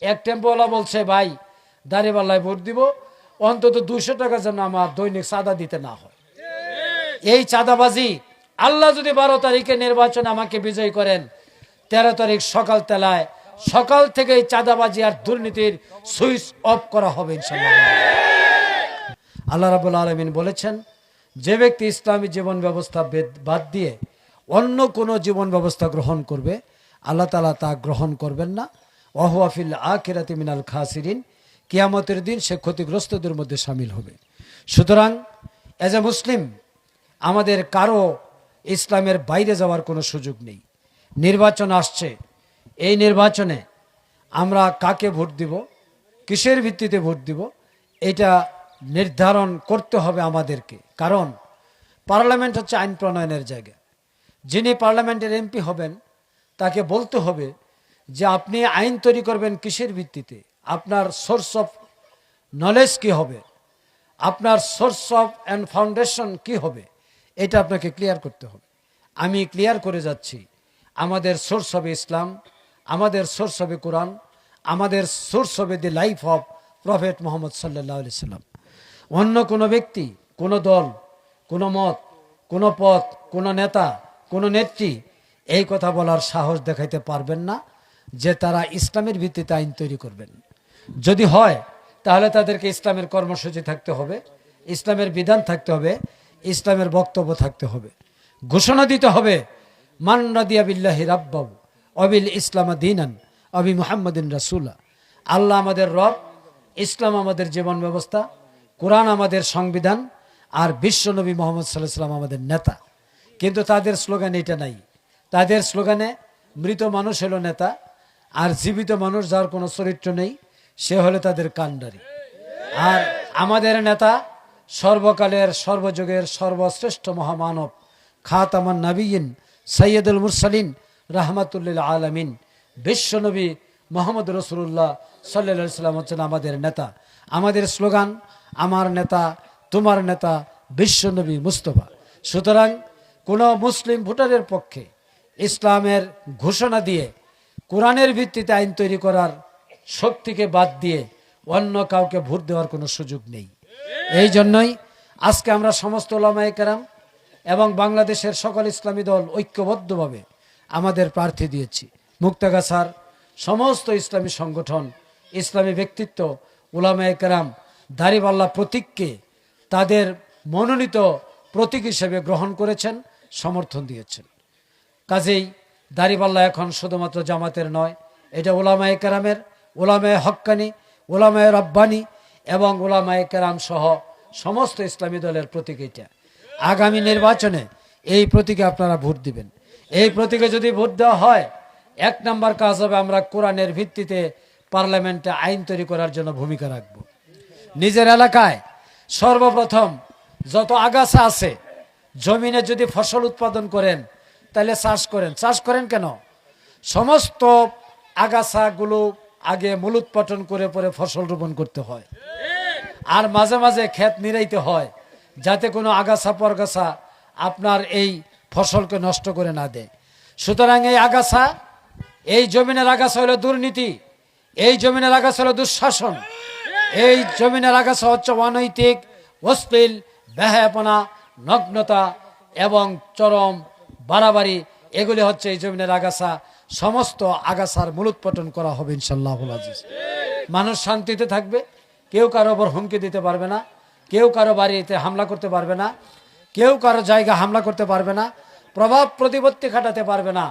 এক টেম্পোওয়ালা বলছে, ভাই দাঁড়িপাল্লায় ভোট দিব, অন্তত 200 টাকা যেন আমার দৈনিক চাঁদা দিতে না হয়। এই চাঁদাবাজি, আল্লাহ যদি 12 তারিখে নির্বাচনে আমাকে বিজয়ী করেন, 13 তারিখ সকাল থেকে এই চাঁদাবাজি আর দুর্নীতির সুইচ অফ করা হবে ইনশাআল্লাহ। আল্লাহ রাব্বুল আলামিন বলেছেন, যে ব্যক্তি ইসলামী জীবন ব্যবস্থা বাদ দিয়ে অন্য কোনো জীবন ব্যবস্থা গ্রহণ করবে, আল্লাহ তাআলা তা গ্রহণ করবেন না। ওয়া হুয়া ফিল আখিরাতি মিনাল খাসিরিন, কিয়ামতের দিন সে ক্ষতিগ্রস্তদের মধ্যে শামিল হবে। সুতরাং এজ এ মুসলিম আমাদের কারো ইসলামের বাইরে যাওয়ার কোনো সুযোগ নেই। নির্বাচন আসছে, এই নির্বাচনে আমরা কাকে ভোট দিব, কিসের ভিত্তিতে ভোট দিব, এটা নির্ধারণ করতে হবে আমাদেরকে। কারণ পার্লামেন্ট হচ্ছে আইন প্রণয়নের জায়গা। যিনি পার্লামেন্টের এমপি হবেন তাকে বলতে হবে যে আপনি আইন তৈরি করবেন কিসের ভিত্তিতে, আপনার সোর্স অফ নলেজ কি হবে, আপনার সোর্স অফ অ্যান্ড ফাউন্ডেশন কি হবে, এটা আপনাকে ক্লিয়ার করতে হবে। আমি ক্লিয়ার করে যাচ্ছি, আমাদের সোর্স হবে ইসলাম, আমাদের সোর্স হবে কোরআন, আমাদের সোর্স হবে দি লাইফ অফ প্রফেট মুহাম্মদ সাল্লাল্লাহু আলাইহি সাল্লাম। অন্য কোনো ব্যক্তি, কোনো দল, কোনো মত, কোনো পথ, কোনো নেতা, কোনো নেত্রী এই কথা বলার সাহস দেখাইতে পারবেন না যে তারা ইসলামের ভিত্তিতে আইন তৈরি করবেন। যদি হয় তাহলে তাদেরকে ইসলামের কর্মসূচি থাকতে হবে, ইসলামের বিধান থাকতে হবে, ইসলামের বক্তব্য থাকতে হবে, ঘোষণা দিতে হবে, মান রাদিয়া বিল্লাহি রাব্বাহু অবিল ইসলাম দীনান অবি মুহাম্মাদিন রাসূলা। আল্লাহ আমাদের রব, ইসলাম আমাদের জীবন ব্যবস্থা, কোরআন আমাদের সংবিধান, আর বিশ্বনবী মুহাম্মদ সাল্লাল্লাহু আলাইহি ওয়াসাল্লাম আমাদের নেতা। কিন্তু তাদের স্লোগান এটা নাই। তাদের স্লোগানে মৃত মানুষ হলো নেতা, আর জীবিত মানুষ যার কোনো চরিত্র নেই সে হলো তাদের কাণ্ডারি। আর আমাদের নেতা সর্বকালের সর্বযুগের সর্বশ্রেষ্ঠ মহামানব, খাতামান নবিয়্যিন সৈয়দুল মুরসালিন রাহমাতুল্লিল আলামিন বিশ্বনবী মুহাম্মদ রাসূলুল্লাহ সাল্লাল্লাহু আলাইহি ওয়াসাল্লাম হচ্ছেন আমাদের নেতা। আমাদের স্লোগান, আমার নেতা তোমার নেতা বিশ্বনবী মুস্তাফা। সুতরাং কোনো মুসলিম ভোটারের পক্ষে ইসলামের ঘোষণা দিয়ে কোরআনের ভিত্তিতে আইন তৈরি করার শক্তিকে বাদ দিয়ে অন্য কাউকে ভোট দেওয়ার কোনো সুযোগ নেই। এই জন্যই আজকে আমরা সমস্ত উলামায়ে কেরাম এবং বাংলাদেশের সকল ইসলামী দল ঐক্যবদ্ধভাবে আমাদের প্রার্থী দিয়েছি। মুক্তাগাছার সমস্ত ইসলামী সংগঠন, ইসলামী ব্যক্তিত্ব, উলামায়ে কেরাম দাড়িপাল্লা প্রতীককে তাদের মনোনীত প্রতীক হিসেবে গ্রহণ করেছেন, সমর্থন দিয়েছেন। কাজেই দাড়িপাল্লা এখন শুধুমাত্র জামাতের নয়, এটা উলামায়ে কেরামের, উলামায়ে হক্কানি, উলামায়ে রব্বানি এবং উলামায়ে কেরাম সহ সমস্ত ইসলামী দলের প্রতীক এটা। আগামী নির্বাচনে এই প্রতীকে আপনারা ভোট দিবেন। এই প্রতীকে যদি ভোট দেওয়া হয়, 1 নম্বর কাজ হবে আমরা কোরআনের ভিত্তিতে পার্লামেন্টে আইন তৈরি করার জন্য ভূমিকা রাখব। নিজের এলাকায় সর্বপ্রথম যত আগাছা আছে, জমিনে যদি ফসল উৎপাদন করেন তাহলে চাষ করেন কেন? সমস্ত আগাছাগুলো আগে মূলোৎপাটন করে পরে ফসল রোপণ করতে হয়, আর মাঝে মাঝে ক্ষেত নিড়াইতে হয় যাতে কোনো আগাছা পরগাছা আপনার এই ফসলকে নষ্ট করে না দেয়। সুতরাং এই আগাছা, এই জমিনের আগাছা হলো দুর্নীতি, এই জমিনের আগাছা হলো দুঃশাসন, এই জমিনের আগাছা হচ্ছে অনৈতিক, অশ্লীল, বেহায়াপনা, নগ্নতা এবং চরম বাড়াবাড়ি। এগুলি হচ্ছে এই জমিনের আগাছা। সমস্ত আগাছার মূলোৎপাটন করা হবে ইনশাআল্লাহুল আজিজ। মানুষ শান্তিতে থাকবে, কেউ কারো ওপর হুমকি দিতে পারবে না, কেউ কারো বাড়িতে হামলা করতে পারবে না, কেউ কারো জায়গা হামলা করতে পারবে না, প্রভাব প্রতিপত্তি খাটাতে পারবে না।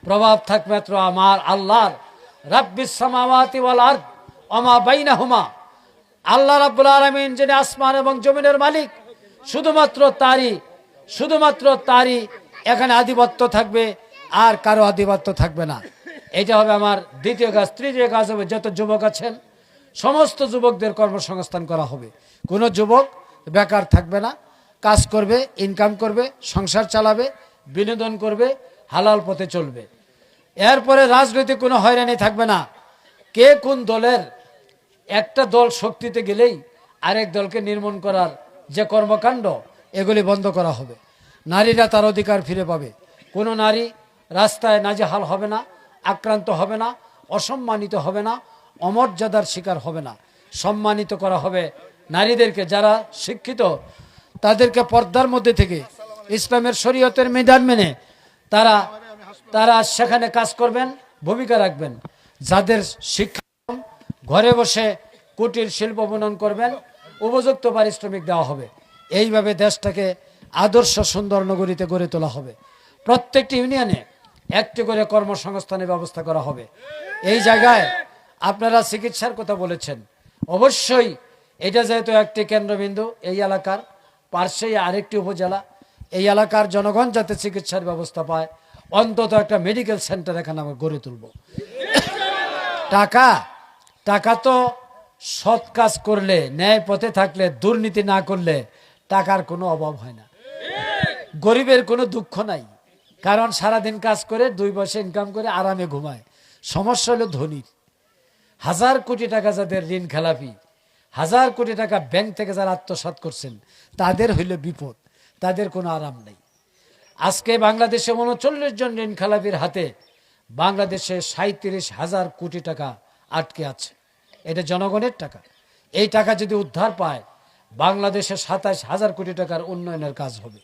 প্রভাব থাকবে মাত্র আমার আল্লাহর, রাব্বিস সামাওয়াতি ওয়াল আরদ ওয়া মা বাইনাহুমা। আল্লাহ রাব্বুল আলামিন যিনি আসমান এবং জমিনের মালিক, শুধুমাত্র তারই এখানে আধিপত্য থাকবে, আর কারো আধিপত্য থাকবে না। এটা হবে আমার দ্বিতীয় কাজ। তৃতীয় কাজ হবে যত যুবক আছেন সমস্ত যুবকদের কর্মসংস্থান করা হবে। কোনো যুবক বেকার থাকবে না, কাজ করবে, ইনকাম করবে, সংসার চালাবে, বিনোদন করবে, হালাল পথে চলবে। এরপরে রাজনৈতিক কোনো হয়রানি থাকবে না। কে কোন দলের, একটা দল শক্তিতে গেলেই আরেক দলকে নির্মূল করার যে কর্মকাণ্ড, এগুলি বন্ধ করা হবে। নারীরা তার অধিকার ফিরে পাবে। কোনো নারী রাস্তায় নাজেহাল হবে না, আক্রান্ত হবে না, অসম্মানিত হবে না, অমর্যাদার শিকার হবে না, সম্মানিত করা হবে নারীদেরকে। যারা শিক্ষিত তাদেরকে পর্দার মধ্যে থেকে ইসলামের শরীয়তের বিধান মেনে তারা তারা সেখানে কাজ করবেন, ভূমিকা রাখবেন। যাদের শিক্ষা কম, ঘরে বসে কুটির শিল্প বুনন করবেন, উপযুক্ত পারিশ্রমিক দেওয়া হবে। এইভাবে দেশটাকে আদর্শ সুন্দর নগরীতে গড়ে তোলা হবে। প্রত্যেকটি ইউনিয়নে একটি করে কর্মসংস্থানের ব্যবস্থা করা হবে। এই জায়গায় আপনারা চিকিৎসার কথা বলেছেন, অবশ্যই এটা যেহেতু একটি কেন্দ্রবিন্দু, এই এলাকার পার্শ্বেই আরেকটি উপজেলা, এই এলাকার জনগণ যাতে চিকিৎসার ব্যবস্থা পায়, অন্তত একটা মেডিকেল সেন্টার এখানে আমরা গড়ে তুলব। টাকা তো সৎ কাজ করলে, ন্যায় পথে থাকলে, দুর্নীতি না করলে টাকার কোনো অভাব হয় না, গরিবের কোনো দুঃখ নাই। কারণ সারাদিন কাজ করে 2 পয়সা ইনকাম করে আরামে ঘুমায়। সমস্যা হলো ধনীর। 1000 কোটি টাকা যাদের ঋণ খেলাপি, 1000 কোটি টাকা ব্যাংক থেকে যারা আত্মসাৎ করছেন, তাদের হইল বিপদ, তাদের কোনো আরাম নেই। আজকে বাংলাদেশে 39 জন ঋণ খেলাপির হাতে বাংলাদেশে 37,000 কোটি টাকা আটকে আছে। এটা জনগণের টাকা। এই টাকা যদি উদ্ধার পায়, বাংলাদেশে 27,000 কোটি টাকার উন্নয়নের কাজ হবে।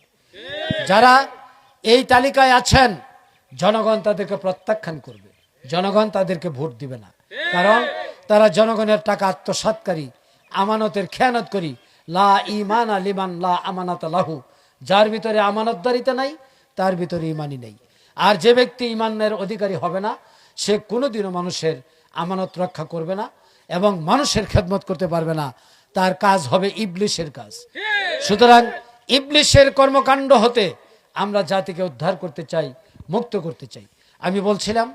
যারা এই তালিকায় আছেন, জনগণ তাদেরকে প্রত্যাখ্যান করবে, জনগণ তাদেরকে ভোট দিবে না। কারণ তারা জনগণের টাকা আত্মসাৎকারী, আমানতের খেয়ানত করি। লা ঈমানা লিমান লা আমানাত লাহু, যার ভিতরে আমানতদারিতা নাই তার ভিতরে ঈমানই নেই। আর যে ব্যক্তি ঈমানের অধিকারী হবে না, সে কোনোদিনও মানুষের আমানত রক্ষা করবে না এবং মানুষের খেদমত করতে পারবে না। তার কাজ হবে ইবলিশের কাজ। সুতরাং ইবলিশের কর্মকাণ্ড হতে আমরা জাতিকে উদ্ধার করতে চাই, মুক্ত করতে চাই। আমি বলছিলাম,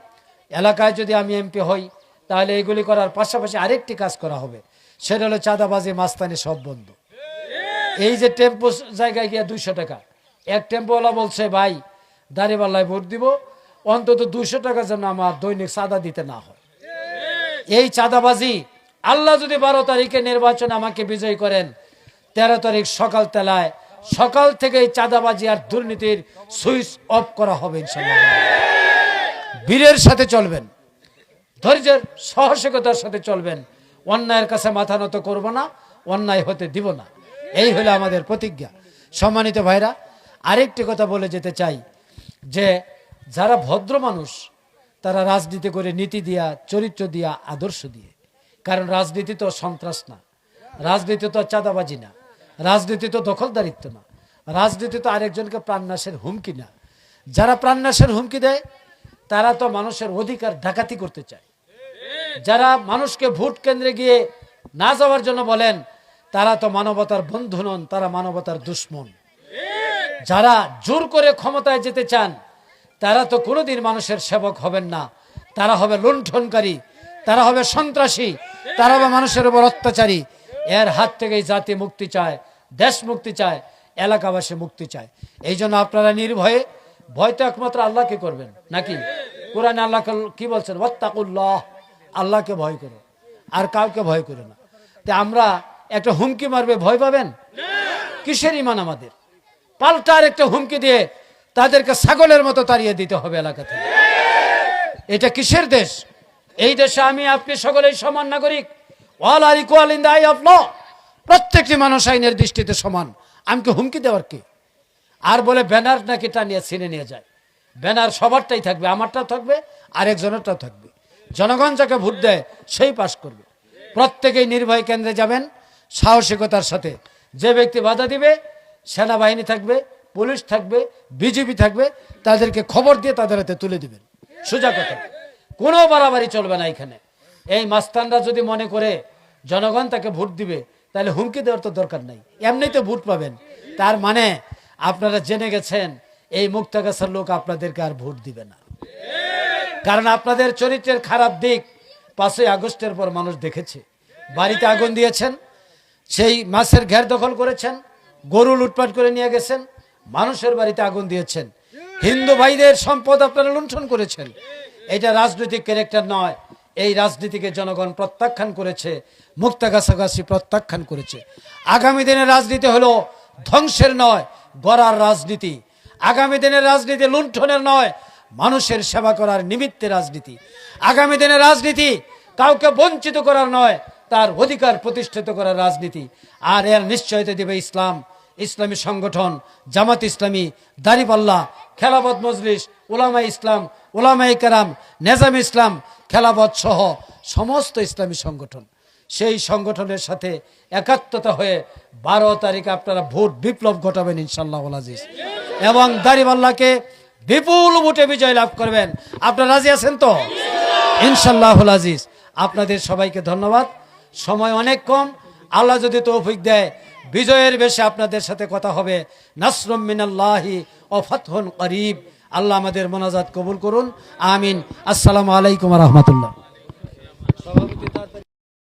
এলাকায় যদি আমি এমপি হই, তাহলে এইগুলি করার পাশাপাশি আরেকটি কাজ করা হবে, সেটা হলো চাঁদাবাজি, মাস্তানি সব বন্ধ। এই যে টেম্পো জায়গায় গিয়ে 200 টাকা, এক টেম্পোওয়ালা বলছে, ভাই দাঁড়িপাল্লায় ভোট দিব, অন্তত 200 টাকা যেন আমার দৈনিক চাঁদা দিতে না হয়। এই চাঁদাবাজি, আল্লাহ যদি 12 তারিখে নির্বাচন আমাকে বিজয়ী করেন, 13 তারিখ সকাল থেকে এই চাঁদাবাজি আর দুর্নীতির সুইচ অফ করা হবে ইনশাআল্লাহ। বীরের সাথে চলবেন, ধৈর্যের সাহসিকতার সাথে চলবেন, অন্যায়ের কাছে মাথা নত করব না, অন্যায় হতে দিব না। এই হলো আমাদের প্রতিজ্ঞা। সম্মানিত ভাইরা, আরেকটি কথা বলে যেতে চাই যে যারা ভদ্র মানুষ, তারা রাজনীতি করে নীতি দিয়া, চরিত্র দিয়া, আদর্শ দিয়ে। কারণ রাজনীতি তো সন্ত্রাস না, রাজনীতি তো চাঁদাবাজি না, রাজনীতি তো দখলদারিত্ব না, রাজনীতি তো আরেকজনকে প্রাণনাশের হুমকি না। যারা প্রাণনাশের হুমকি দেয়, তারা তো মানুষের অধিকার ডাকাতি করতে চায়। যারা মানুষকে ভোট কেন্দ্রে গিয়ে না যাওয়ার জন্য বলেন, তারা তো মানবতার বন্ধু নন, তারা মানবতার দুশ্মন। যারা জোর করে ক্ষমতায় যেতে চান, তারা তো কোনোদিন মানুষের সেবক হবেন না, তারা হবে লুণ্ঠনকারী, তারা হবে সন্ত্রাসী, তারা হবে মানুষের উপর অত্যাচারী। এর হাত থেকেই জাতি মুক্তি চায়, দেশ মুক্তি চায়, এলাকাবাসী মুক্তি চায়। এই জন্য আপনারা নির্ভয়ে, ভয় তো একমাত্র আল্লাহকে করবেন নাকি? কোরআনে আল্লাহ কি বলছেন? ওয়াত্তাকুল্লাহ, আল্লাহকে ভয় করো, আর কাউকে ভয় করো না। তা আমরা একটা হুমকি মারবে, ভয় পাবেন? কিসের ঈমান আমাদের? পাল্টা আর একটা হুমকি দিয়ে তাদেরকে ছাগলের মতো তাড়িয়ে দিতে হবে এলাকা থেকে। এটা কিসের দেশ? এই দেশে আমি আপনি সকলেই সমান নাগরিক। All are equal in the eye of law. প্রত্যেকটি মানুষ আইনের দৃষ্টিতে সমান। আমি কি হুমকি দেওয়ার কি? আর বলে ব্যানার নাকি টানিয়ে ছিনে নিয়ে যায়। ব্যানার সবারটাই থাকবে, আমারটাও থাকবে, আরেকজনেরটাও থাকবে। জনগণ যাকে ভোট দেয় সেই পাস করবে। প্রত্যেকেই নির্ভয় কেন্দ্রে যাবেন সাহসিকতার সাথে। যে ব্যক্তি বাধা দিবে, সেনাবাহিনী থাকবে, পুলিশ থাকবে, বিজেপি থাকবে, তাদেরকে খবর দিয়ে তাদের হাতে তুলে দিবেন। সোজা কথা, কোনো বাড়াবাড়ি চলবে না এখানে। এই মাস্তানরা যদি মনে করে জনগণ তাকে ভোট দিবে, তাহলে হুমকি দেওয়ার তো দরকার নাই, এমনিতে ভোট পাবেন। তার মানে আপনারা জেনে গেছেন এই মুক্তাগাছার লোক আপনাদেরকে আর ভোট দিবে না। কারণ আপনাদের চরিত্রের খারাপ দিক 5ই আগস্টের পর মানুষ দেখেছে। বাড়িতে আগুন দিয়েছেন, সেই মাছের ঘের দখল করেছেন, গরু লুটপাট করে নিয়ে গেছেন, মানুষের বাড়িতে আগুন দিয়েছেন, হিন্দু ভাইদের সম্পদ আপনারা লুণ্ঠন করেছেন। এটা রাজনৈতিক ক্যারেক্টার নয়। এই রাজনীতিকে জনগণ প্রত্যাখ্যান করেছে, মুক্তাগাছাগাছি প্রত্যাখ্যান করেছে। আগামী দিনের রাজনীতি হলো ধ্বংসের নয়, গড়ার রাজনীতি। আগামী দিনের রাজনীতি লুণ্ঠনের নয়, মানুষের সেবা করার নিমিত্তে রাজনীতি। আগামী দিনের রাজনীতি কাউকে বঞ্চিত করার নয়, তার অধিকার প্রতিষ্ঠিত করার রাজনীতি। আর এর নিশ্চয়তা দেবে ইসলাম, ইসলামী সংগঠন, জামাত ইসলামী, দাঁড়িপাল্লা, খেলাফত মজলিস, উলামা ইসলাম, উলামায়ে কেরাম, নেজাম ইসলাম, খেলাফত সহ সমস্ত ইসলামী সংগঠন। সেই সংগঠনের সাথে একাত্মতা হয়ে 12 তারিখে আপনারা ভোট বিপ্লব ঘটাবেন ইনশাআল্লাহ আজিজ, এবং দাঁড়িপাল্লাকে বিপুল ভোটে বিজয় লাভ করবেন। আপনারা রাজি আছেন তো? ইনশাআল্লাহ আজিজ। আপনাদের সবাইকে ধন্যবাদ। সময় অনেক কম, আল্লাহ যদি তৌফিক দেয় বিজয়ের বেশে আপনাদের সাথে কথা হবে। নাসরুম মিনাল্লাহি ওয়া ফাতহুন করিব। আল্লাহ আমাদের মোনাজাত কবুল করুন, আমিন। আসসালামু আলাইকুম ওয়া রাহমাতুল্লাহ।